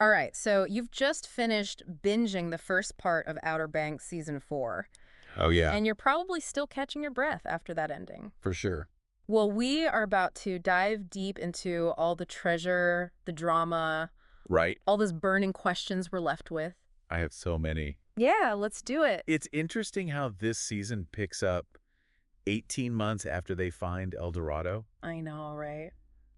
All right, so you've just finished binging the first part of Outer Banks Season 4. Oh, yeah, And you're probably still catching your breath after that ending. for sure. Well, we are about to dive deep into all the treasure, the drama, Right. all those burning questions we're left with. I have so many. Yeah, let's do it. It's interesting how this season picks up 18 months after they find El Dorado, I know, right?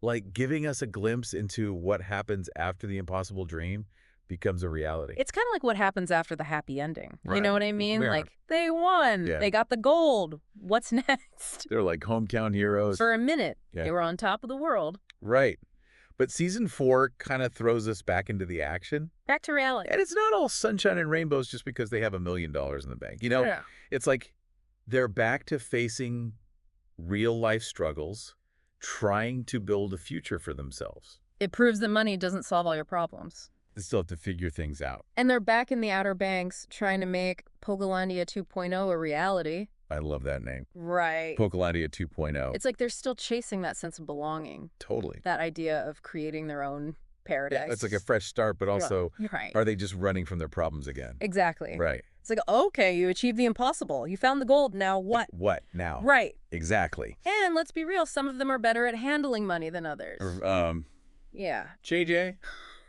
like giving us a glimpse into what happens after the impossible dream becomes a reality. It's kind of like what happens after the happy ending. You Right. know what I mean? Yeah. Like, they won. Yeah. They got the gold. What's next? They're like hometown heroes. For a minute, Yeah. they were on top of the world. Right. But season 4 kind of throws us back into the action. Back to reality. And it's not all sunshine and rainbows just because they have $1 million in the bank. You know, Yeah. it's like they're back to facing real life struggles, trying to build a future for themselves. It proves that money doesn't solve all your problems. They still have to figure things out. And they're back in the Outer Banks trying to make Poguelandia 2.0 a reality. I love that name. Right. Poguelandia 2.0. It's like they're still chasing that sense of belonging, Totally. that idea of creating their own paradise. Yeah, it's like a fresh start, but also, Right. are they just running from their problems again? Exactly. Right. It's like, okay, you achieved the impossible. You found the gold. Now what? What now? Right. Exactly. And let's be real, some of them are better at handling money than others. Yeah. JJ?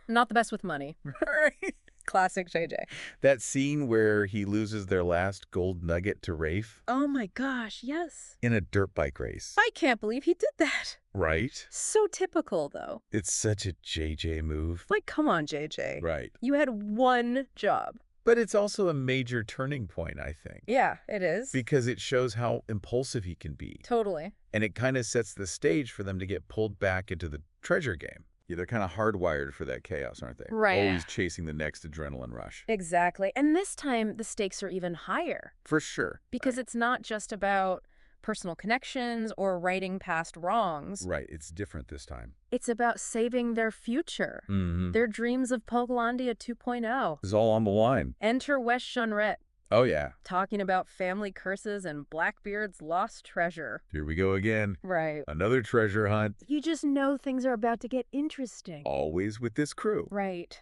Not the best with money. Right. Classic JJ. That scene where he loses their last gold nugget to Rafe Oh my gosh, yes. in a dirt bike race. I can't believe he did that. Right? So typical, though. It's such a JJ move. Like, come on, JJ. Right. You had one job. But it's also a major turning point, I think, Yeah, it is. because it shows how impulsive he can be. Totally. And it kind of sets the stage for them to get pulled back into the treasure game. Yeah, they're kind of hardwired for that chaos, aren't they? Right. Always chasing the next adrenaline rush. Exactly. And this time, the stakes are even higher For sure. because it's not just about personal connections or righting past wrongs. Right. It's different this time. It's about saving their future, their dreams of Poguelandia 2.0. It's all on the line. Enter West Shunret, Oh, yeah. talking about family curses and Blackbeard's lost treasure. Here we go again. Right. Another treasure hunt. You just know things are about to get interesting. Always with this crew. Right.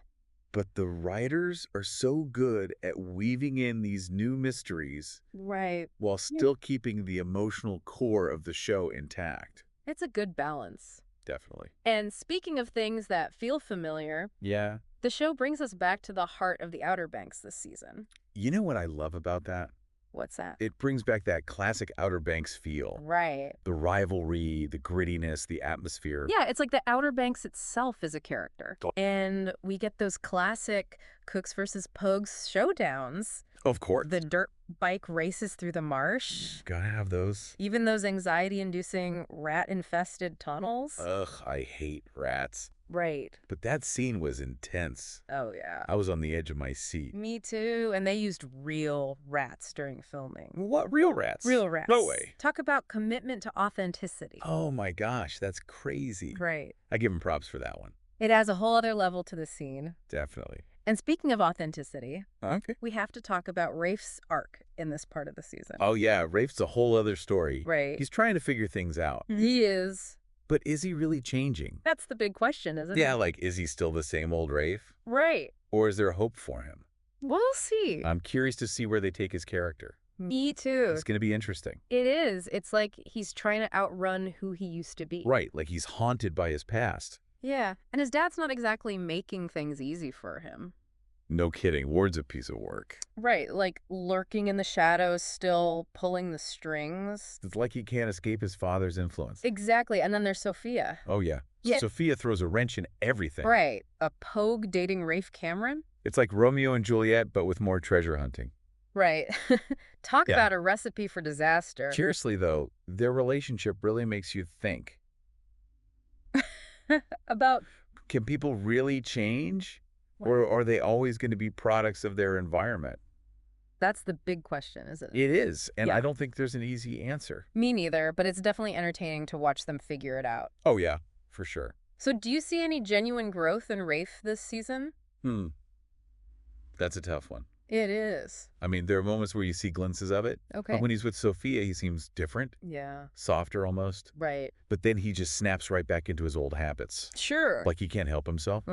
But the writers are so good at weaving in these new mysteries Right. while still keeping the emotional core of the show intact. It's a good balance. Definitely. And speaking of things that feel familiar, Yeah. the show brings us back to the heart of the Outer Banks this season. You know what I love about that? What's that? It brings back that classic Outer Banks feel. Right. The rivalry, the grittiness, the atmosphere. Yeah, it's like the Outer Banks itself is a character. And we get those classic Cooks versus Pogues showdowns. Of course. The dirt bike races through the marsh. Gotta have those. Even those anxiety-inducing rat-infested tunnels. Ugh, I hate rats. Right. But that scene was intense. Oh, yeah. I was on the edge of my seat. Me too. And they used real rats during filming. What? Real rats? Real rats. No way. Talk about commitment to authenticity. Oh my gosh, that's crazy. Right. I give him props for that one. It adds a whole other level to the scene. Definitely. And speaking of authenticity, Okay. we have to talk about Rafe's arc in this part of the season. Oh yeah, Rafe's a whole other story. Right. He's trying to figure things out. He is. But is he really changing? That's the big question, isn't it? Yeah, like, is he still the same old Rafe? Right. Or is there hope for him? We'll see. I'm curious to see where they take his character. Me too. It's going to be interesting. It is. It's like he's trying to outrun who he used to be. Right, like he's haunted by his past. Yeah. And his dad's not exactly making things easy for him. No kidding, Ward's a piece of work. Right. Like lurking in the shadows, still pulling the strings. It's like he can't escape his father's influence. Exactly. And then there's Sophia. Oh yeah. Yeah. Sophia throws a wrench in everything. Right. A Pogue dating Rafe Cameron? It's like Romeo and Juliet, but with more treasure hunting. Right. Talk Yeah. about a recipe for disaster. Seriously, though, their relationship really makes you think. About Can people really change? Or are they always going to be products of their environment? that's the big question, isn't it? It is, and Yeah. I don't think there's an easy answer. Me neither, but it's definitely entertaining to watch them figure it out. Oh, yeah, for sure. So do you see any genuine growth in Rafe this season? That's a tough one. It is. I mean, there are moments where you see glimpses of it. Okay. But when he's with Sophia, he seems different, Yeah. softer almost. Right. But then he just snaps right back into his old habits. Sure. Like he can't help himself.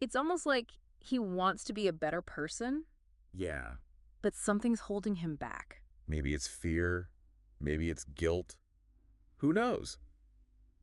It's almost like he wants to be a better person, Yeah. but something's holding him back. Maybe it's fear. Maybe it's guilt. Who knows?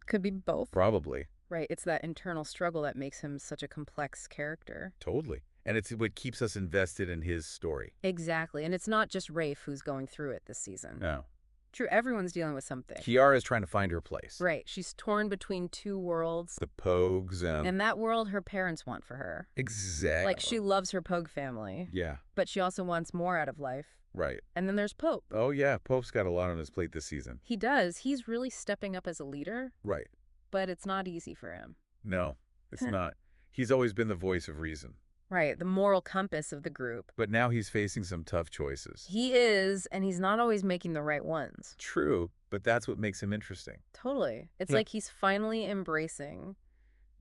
Could be both. Probably. Right, it's that internal struggle that makes him such a complex character. Totally. And it's what keeps us invested in his story. Exactly, and it's not just Rafe who's going through it this season. No. True, everyone's dealing with something. Kiara is trying to find her place. Right, she's torn between two worlds. The Pogues And that world her parents want for her. Exactly. Like, she loves her Pogue family. Yeah. But she also wants more out of life. Right. And then there's Pope. Oh, yeah. Pope's got a lot on his plate this season. He does. He's really stepping up as a leader. Right. But it's not easy for him. No, it's not. He's always been the voice of reason. Right, the moral compass of the group. But now he's facing some tough choices. He is, and he's not always making the right ones. True, but that's what makes him interesting. Totally. It's Yeah. like he's finally embracing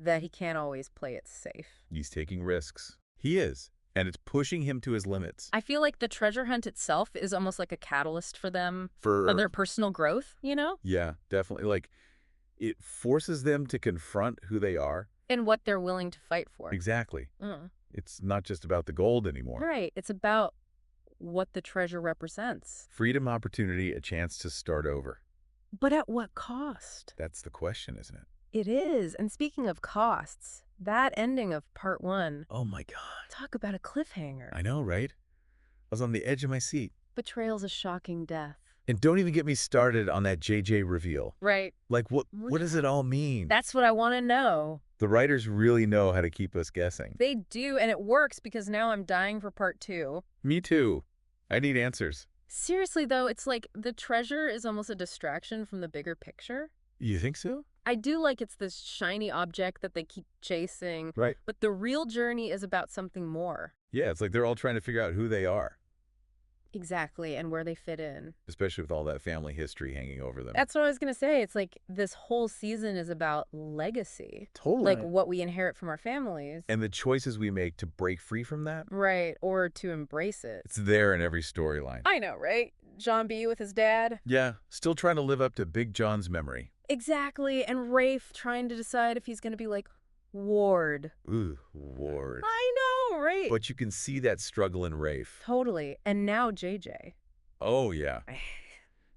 that he can't always play it safe. He's taking risks. He is. And it's pushing him to his limits. I feel like the treasure hunt itself is almost like a catalyst for them, For their personal growth, you know? Yeah, definitely. Like, it forces them to confront who they are. And what they're willing to fight for. Exactly. Mm. It's not just about the gold anymore. Right. It's about what the treasure represents. Freedom, opportunity, a chance to start over. But at what cost? That's the question, isn't it? It is. And speaking of costs, that ending of part 1. Oh my God. Talk about a cliffhanger. I know, right? I was on the edge of my seat. Betrayal's a shocking death. And don't even get me started on that JJ reveal. Right. Like, what does it all mean? That's what I want to know. The writers really know how to keep us guessing. They do, and it works because now I'm dying for part 2. Me too. I need answers. Seriously, though, it's like the treasure is almost a distraction from the bigger picture. You think so? I do like it's this shiny object that they keep chasing. Right. But the real journey is about something more. Yeah, it's like they're all trying to figure out who they are, Exactly, and where they fit in. especially with all that family history hanging over them. That's what I was going to say. It's like this whole season is about legacy. Totally. Like what we inherit from our families. And the choices we make to break free from that, Right, or to embrace it. it's there in every storyline. I know, right? John B. with his dad. Yeah, still trying to live up to Big John's memory. Exactly, and Rafe trying to decide if he's going to be like Ward. Ooh, Ward. I know, right? But you can see that struggle in Rafe. Totally. And now JJ. Oh, yeah.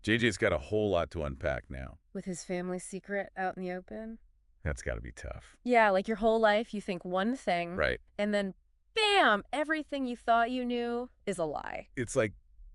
JJ's got a whole lot to unpack now. With his family secret out in the open. That's got to be tough. Yeah, like your whole life you think one thing. Right. And then, bam, everything you thought you knew is a lie. It's like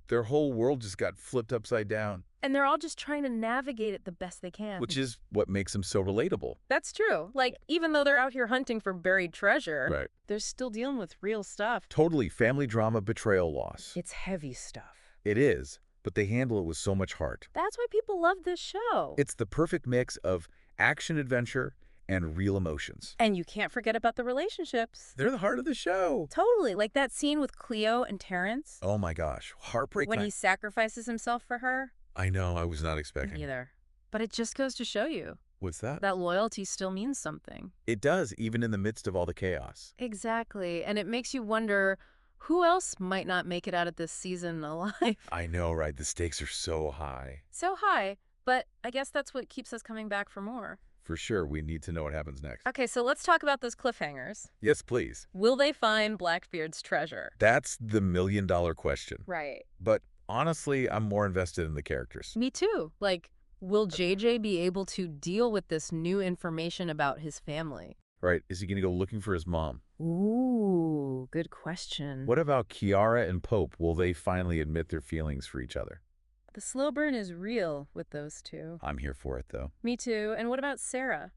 their whole world just got flipped upside down. And they're all just trying to navigate it the best they can. Which is what makes them so relatable. That's true. Like, even though they're out here hunting for buried treasure, Right. they're still dealing with real stuff. Totally family drama, betrayal, loss. It's heavy stuff. It is, but they handle it with so much heart. That's why people love this show. It's the perfect mix of action-adventure and real emotions. And you can't forget about the relationships. They're the heart of the show. Totally. Like that scene with Cleo and Terrence. Oh my gosh, heartbreak. When he sacrifices himself for her. I know, I was not expecting. Either. But it just goes to show you What's that? that loyalty still means something. It does, even in the midst of all the chaos. Exactly. And it makes you wonder who else might not make it out of this season alive. I know, right? The stakes are so high. So high, but I guess that's what keeps us coming back for more. For sure, we need to know what happens next. Okay, so let's talk about those cliffhangers. Yes, please. Will they find Blackbeard's treasure? That's the million-dollar question. Right. But honestly, I'm more invested in the characters. Me too. Like, will JJ be able to deal with this new information about his family? Right, is he going to go looking for his mom? Ooh, good question. What about Kiara and Pope? Will they finally admit their feelings for each other? The slow burn is real with those two. I'm here for it, though. Me too. And what about Sarah?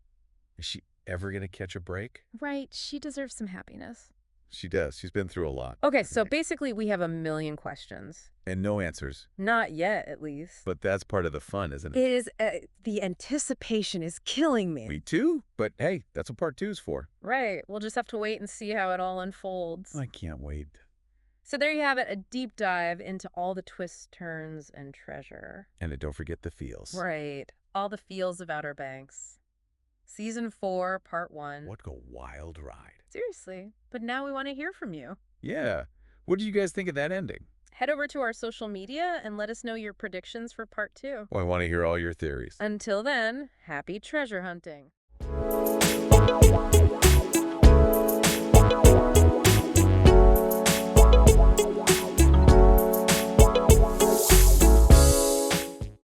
Is she ever going to catch a break? Right, she deserves some happiness. She does. She's been through a lot. Okay, so basically we have a million questions. And no answers. Not yet, at least. But that's part of the fun, isn't it? It is, the anticipation is killing me. Me too. But hey, that's what part 2's for. Right, we'll just have to wait and see how it all unfolds. I can't wait. So there you have it, a deep dive into all the twists, turns, and treasure. And don't forget the feels. Right, all the feels of Outer Banks. Season 4, Part 1. What a wild ride. Seriously, but now we want to hear from you. Yeah. What did you guys think of that ending? Head over to our social media and let us know your predictions for Part 2. Oh, I want to hear all your theories. Until then, happy treasure hunting.